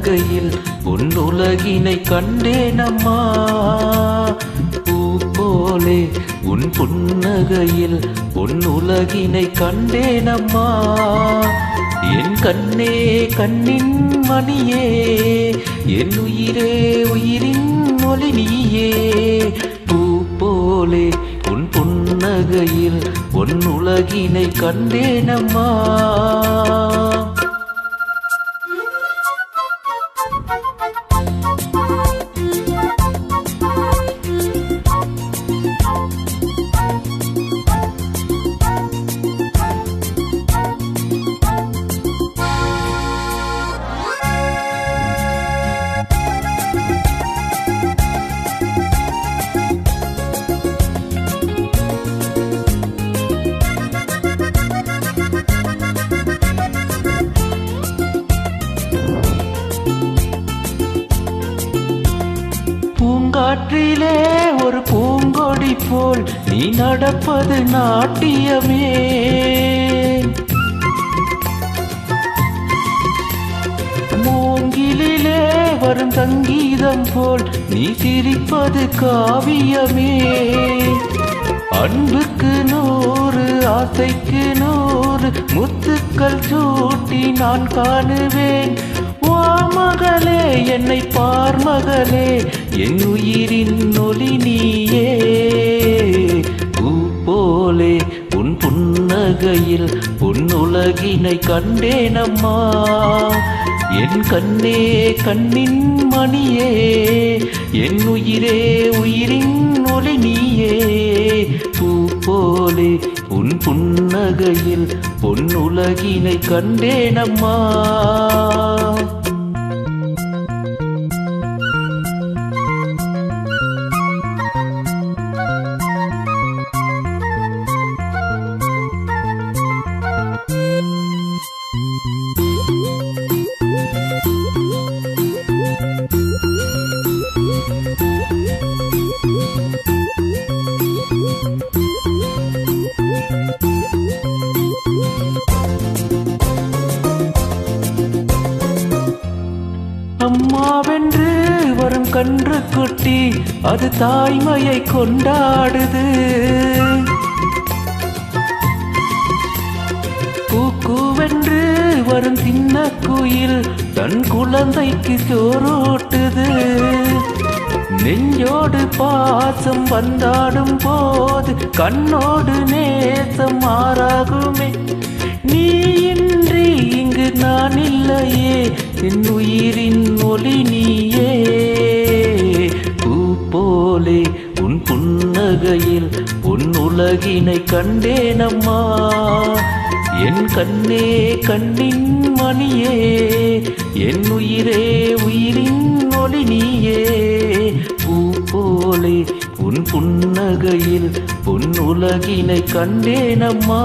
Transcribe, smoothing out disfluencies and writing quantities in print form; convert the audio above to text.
புன்னகையில் பொன்னுலகினை கண்டேனம்மா. பூ போலே உன் புன்னகையில் பொன்னுலகினை கண்டேனம்மா. என் கண்ணே கண்ணின் மணியே, என் உயிரே உயிரின் மொழி நீயே. பூ போலே உன் புன்னகையில் பொன்னுலகினை கண்டேனம்மா. பூங்காற்றிலே ஒரு பூங்கொடி போல் நீ நடப்பது நாட்டியமே. மூங்கிலே வரும் சங்கீதம் போல் நீ சிரிப்பது காவியமே. அன்புக்கு 100 ஆசைக்கு 100 முத்துக்கள் சூட்டி நான் காணுவேன். மகளே என்னை பார் மகளே, என் உயிரின் ஒளி நீயே. பூ போலே உன் புன்னகையில் பொன்னுலகினை கண்டேனம்மா. என் கண்ணே கண்ணின் மணியே, என் உயிரே உயிரின் ஒளி நீயே. பூ போலே உன் புன்னகையில் பொன்னுலகினை கண்டேனம்மா. அம்மாவென்று வரும் கன்று குட்டி அது தாய்மையை கொண்டாடுது. கூக்குவென்று வரும் சின்ன குயில் தன் குழந்தைக்கு சோறூட்டுது. நெஞ்சோடு பாசம் வந்தாடும் போது கண்ணோடு நேசம் மாறாகுமே. நீ இன்றி இங்கு நான் இல்லையே, என் உயிரின் ஒளி நீயே. பூ போலே உன் புன்னகையில் பொன்னுலகினை கண்டேனம்மா. என் கண்ணே கண்ணின் மணியே, என் உயிரே உயிரின் ஒளி நீயே. பூ போலே உன் புன்னகையில் பொன்னுலகினை கண்டேனம்மா.